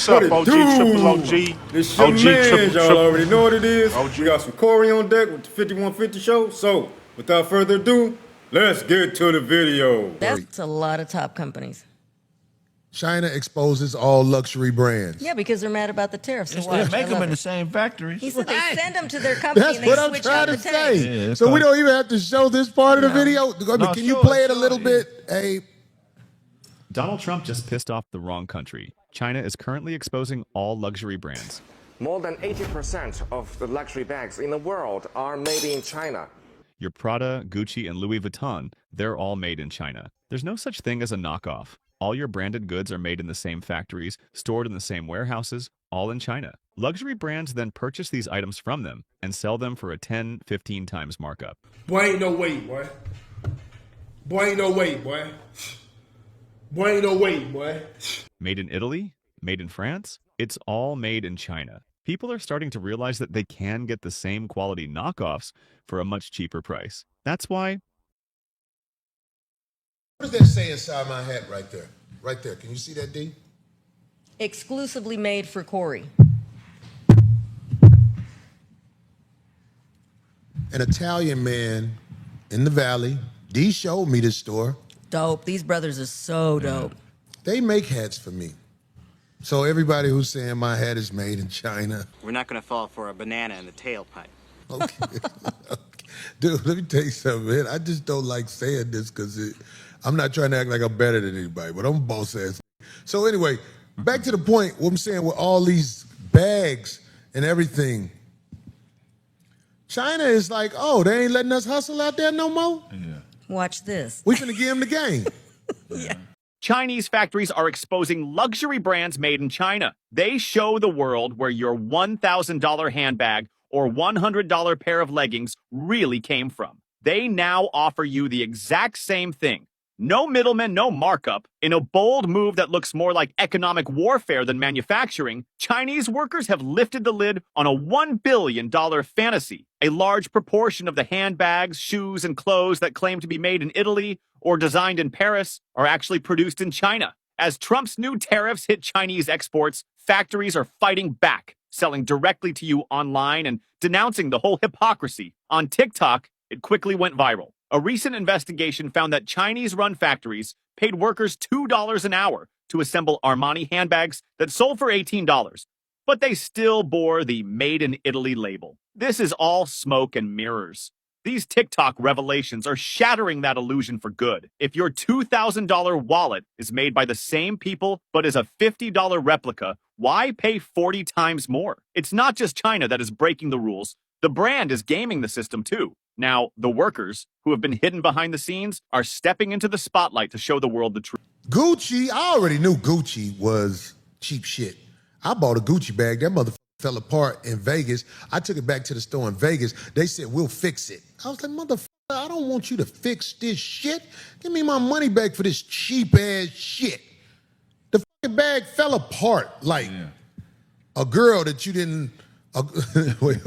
What's up, OG, triple OG? This your OG, man, triple, y'all triple. already know what it is. OG. We got some Corey on deck with the 5150 show. So, without further ado, let's get to the video. That's a lot of top companies. China exposes all luxury brands. Yeah, because they're mad about the tariffs. So They watch. make I them love in it. the same factories. He said they send them to their company That's and they what I'm switch trying out to the tanks. say. Yeah, So we don't even have to show this part of the video. I mean, No, can you show play it, it a show little it, bit? Hey, Donald Trump just pissed off the wrong country. China is currently exposing all luxury brands. More than 80% of the luxury bags in the world are made in China. Your Prada, Gucci, and Louis Vuitton, they're all made in China. There's no such thing as a knockoff. All your branded goods are made in the same factories, stored in the same warehouses, all in China. Luxury brands then purchase these items from them and sell them for a 10, 15 times markup. Boy, ain't no way, boy. Boy, ain't no way, boy. Boy, ain't no way, boy. Made in Italy? Made in France? It's all made in China. People are starting to realize that they can get the same quality knockoffs for a much cheaper price. That's why... what does that say inside my hat right there? Right there. Can you see that, D? Exclusively made for Corey. An Italian man in the Valley. D showed me this store. Dope. These brothers are so dope. They make hats for me. So everybody who's saying my hat is made in China. We're not going to fall for a banana in the tailpipe. Okay. Dude, let me tell you something, man. I just don't like saying this because I'm not trying to act like I'm better than anybody, but I'm a boss ass. So anyway, back to the point, what I'm saying with all these bags and everything. China is like, oh, they ain't letting us hustle out there no more? Yeah. Watch this. We finna give them the game. Yeah. Chinese factories are exposing luxury brands made in China. They show the world where your $1,000 handbag or $100 pair of leggings really came from. They now offer you the exact same thing. No middlemen, no markup. In a bold move that looks more like economic warfare than manufacturing, Chinese workers have lifted the lid on a $1 billion fantasy. A large proportion of the handbags, shoes, and clothes that claim to be made in Italy or designed in Paris are actually produced in China. As Trump's new tariffs hit Chinese exports, factories are fighting back, selling directly to you online and denouncing the whole hypocrisy. On TikTok, it quickly went viral. A recent investigation found that Chinese-run factories paid workers $2 an hour to assemble Armani handbags that sold for $18, but they still bore the Made in Italy label. This is all smoke and mirrors. These TikTok revelations are shattering that illusion for good. If your $2,000 wallet is made by the same people but is a $50 replica, why pay 40 times more? It's not just China that is breaking the rules. The brand is gaming the system too. Now, the workers, who have been hidden behind the scenes, are stepping into the spotlight to show the world the truth. Gucci, I already knew Gucci was cheap shit. I bought a Gucci bag. That motherfucker fell apart in Vegas. I took it back to the store in Vegas. They said, we'll fix it. I was like, motherfucker, I don't want you to fix this shit. Give me my money back for this cheap ass shit. The fucking bag fell apart like a girl that you didn't... wait,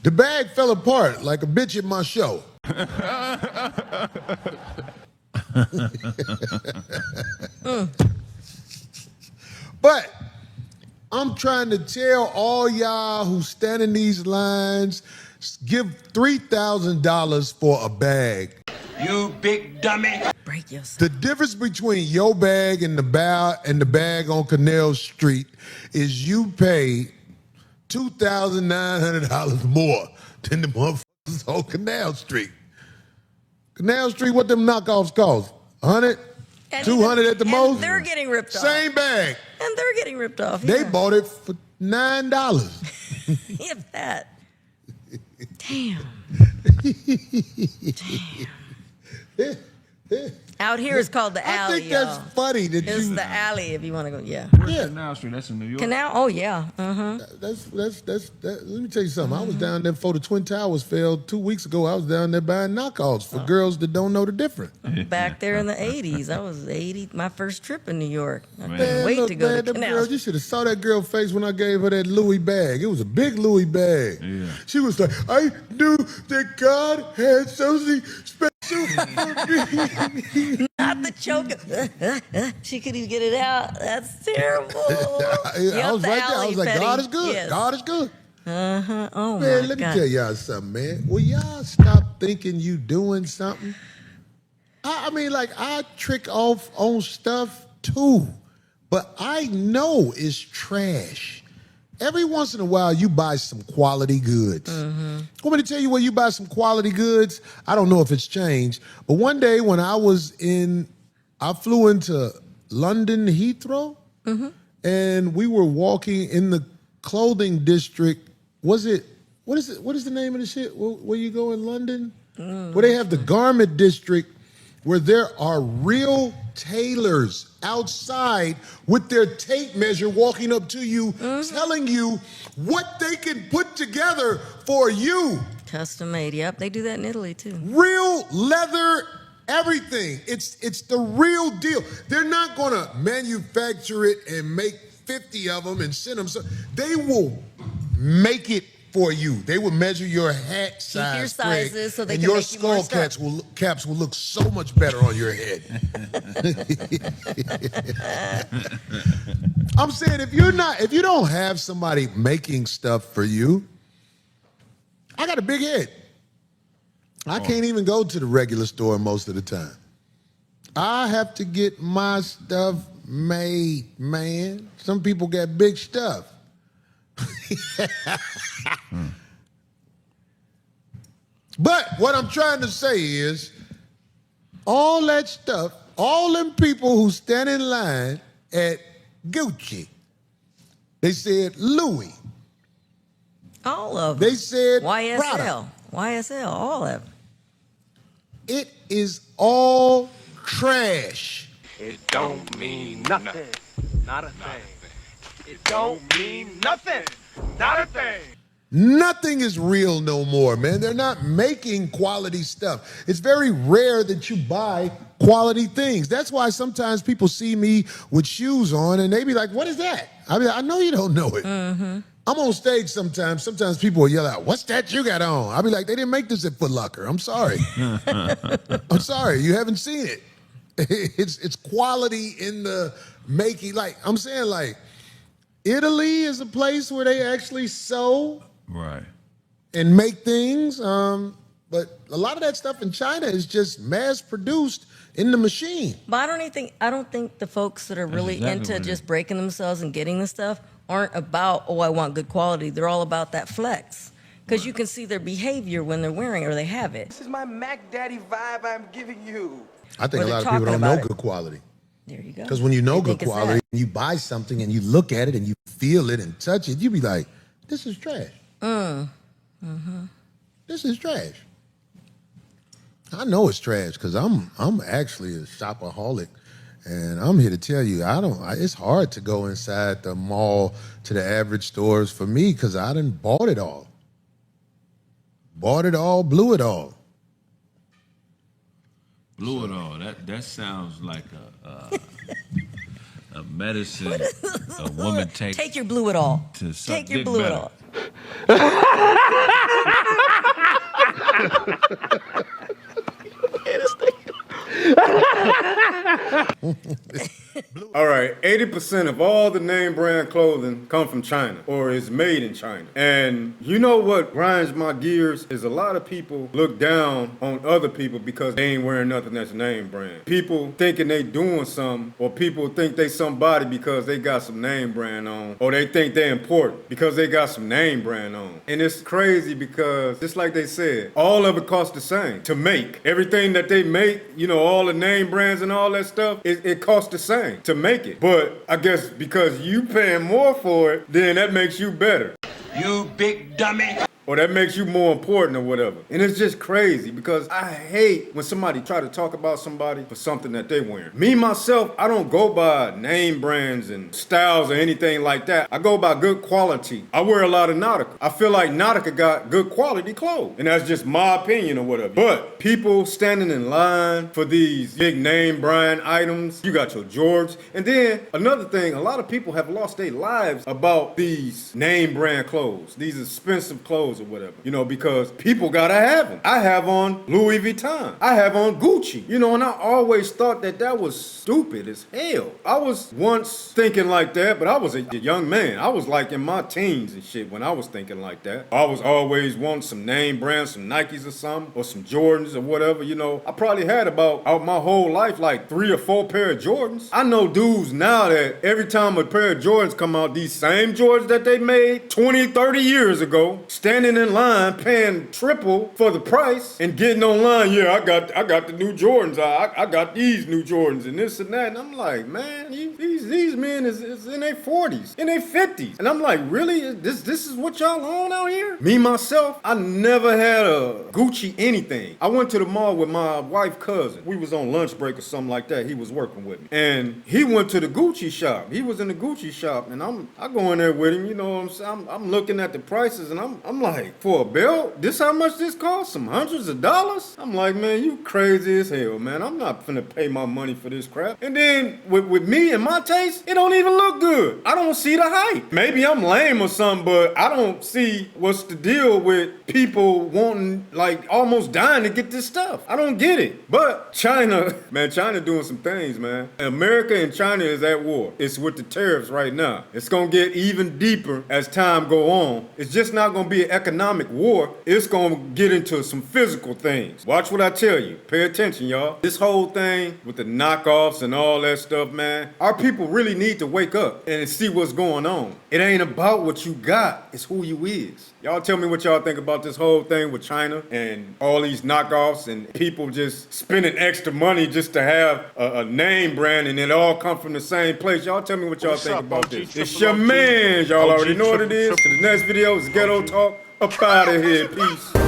the bag fell apart like a bitch at my show. But I'm trying to tell all y'all who stand in these lines, give $3,000 for a bag. You big dummy. Break yourself. The difference between your bag and the bag on Canal Street is you pay $2,900 more than the motherfuckers on Canal Street. Canal Street, what them knockoffs cost? 100? 200 at the most? They're getting ripped off. Same bag. And they're getting ripped off. They yeah. bought it for $9. If that. Damn. Damn. Out here is called the alley. I think that's funny that it's you... the alley if you want to go, yeah. Where's Canal Street? That's in New York. Canal, oh yeah. That's let me tell you something. I was down there before the Twin Towers fell 2 weeks ago. I was down there buying knockoffs for girls that don't know the difference. Back there in the 80s. I was 80, my first trip in New York. I couldn't Man, wait look, to go man, to them Canal girls, Street. you should have saw that girl face when I gave her that Louis bag. It was a big Louis bag. Yeah. She was like, I knew that God had something special Not the choke. She couldn't even get it out. That's terrible. I was right there. I was like, God is good. Yes. God is good. Oh, Man, my let me God. tell y'all something, man. Will y'all stop thinking you doing something? I mean, like, I trick off on stuff too, but I know it's trash. Every once in a while, you buy some quality goods. Want me to tell you where you buy some quality goods? I don't know if it's changed, but one day when I flew into London Heathrow, and we were walking in the clothing district. What is the name of the shit where you go in London? Where they have the garment district, where there are real tailors outside with their tape measure walking up to you, telling you what they can put together for you. Custom made. Yep, they do that in Italy too. Real leather, everything. It's the real deal. They're not gonna manufacture it and make 50 of them and send them. So they will make it for you. They will measure your hat size, Keep your sizes so they and can your make you more skull stuff. caps will look so much better on your head. I'm saying if you don't have somebody making stuff for you, I got a big head. I can't even go to the regular store most of the time. I have to get my stuff made, man. Some people got big stuff. But what I'm trying to say is, all that stuff, all them people who stand in line at Gucci, they said Louis. All of them. They said YSL. Prada. YSL, all of them. It is all trash. It don't mean nothing. Not a thing. It don't mean nothing. Not a thing. Nothing is real no more, man. They're not making quality stuff. It's very rare that you buy quality things. That's why sometimes people see me with shoes on and they be like, what is that? I mean, I know you don't know it. I'm on stage sometimes. Sometimes people will yell out, what's that you got on? I'll be like, they didn't make this at Foot Locker. I'm sorry. I'm sorry. You haven't seen it. It's quality in the making. Like, I'm saying, like, Italy is a place where they actually sew and make things. But a lot of that stuff in China is just mass produced in the machine. But I don't think the folks that are really into just breaking themselves and getting the stuff aren't about, oh, I want good quality. They're all about that flex. Because you can see their behavior when they're wearing it or they have it. This is my Mac Daddy vibe I'm giving you. I think Or a they're lot of people don't talking know about it. good quality. There you go. Because when you know They good think it's quality, that. and you buy something and you look at it and you feel it and touch it, you be like, this is trash. This is trash. I know it's trash because I'm actually a shopaholic, and I'm here to tell you, it's hard to go inside the mall to the average stores for me because I done bought it all. Bought it all, blew it all. Blew it all. That sounds like a medicine a woman takes. Take your blue it all. To suck Take your dick blue it better. all. All right, 80% of all the name brand clothing come from China or is made in China. And you know what grinds my gears is a lot of people look down on other people because they ain't wearing nothing that's name brand. People thinking they doing something, or people think they somebody because they got some name brand on, or they think they important because they got some name brand on. And it's crazy because just like they said, all of it costs the same to make. Everything that they make, you know, all the name brands and all that stuff, it costs the same to make it. But I guess because you paying more for it, then that makes you better. You big dummy. Or that makes you more important or whatever. And it's just crazy because I hate when somebody try to talk about somebody for something that they wearing. Me, myself, I don't go by name brands and styles or anything like that. I go by good quality. I wear a lot of Nautica. I feel like Nautica got good quality clothes. And that's just my opinion or whatever. But people standing in line for these big name brand items, you got your Jordans. And then another thing, a lot of people have lost their lives about these name brand clothes, these expensive clothes clothes or whatever, you know, because people gotta have them. I have on Louis Vuitton. I have on Gucci, you know, and I always thought that that was stupid as hell. I was once thinking like that, but I was a young man. I was like in my teens and shit when I was thinking like that. I was always wanting some name brands, some Nikes or something, or some Jordans or whatever, you know. I probably had about out my whole life like 3 or 4 pair of Jordans. I know dudes now that every time a pair of Jordans come out, these same Jordans that they made 20, 30 years ago, standing in line paying triple for the price and getting online, yeah, I got the new Jordans. I got these new Jordans and this and that. And I'm like, man, these men is in their 40s, in their 50s. And I'm like, really? This is what y'all on out here? Me, myself, I never had a Gucci anything. I went to the mall with my wife's cousin. We was on lunch break or something like that. He was working with me. And he went to the Gucci shop. He was in the Gucci shop. And I go in there with him, you know what I'm saying? I'm looking at the prices and I'm like, for a belt? This how much this costs? Some hundreds of dollars? I'm like, man, you crazy as hell, man. I'm not finna pay my money for this crap. And then with me and my taste, it don't even look good. I don't see the hype. Maybe I'm lame or something, but I don't see what's the deal with people wanting, like, almost dying to get this stuff. I don't get it. But China, man, China doing some things, man. America and China is at war. It's with the tariffs right now. It's gonna get even deeper as time go on. It's just not gonna be an economic war. It's gonna get into some physical things. Watch what I tell you. Pay attention, y'all. This whole thing with the knockoffs and all that stuff, man, our people really need to wake up and see what's going on. It ain't about what you got. It's who you is. Y'all tell me what y'all think about this whole thing with China and all these knockoffs and people just spending extra money just to have a name brand and it all come from the same place. Y'all tell me what y'all think about this. It's your man. Y'all already know what it is. To the next video is Ghetto Talk. Up out of here. Peace.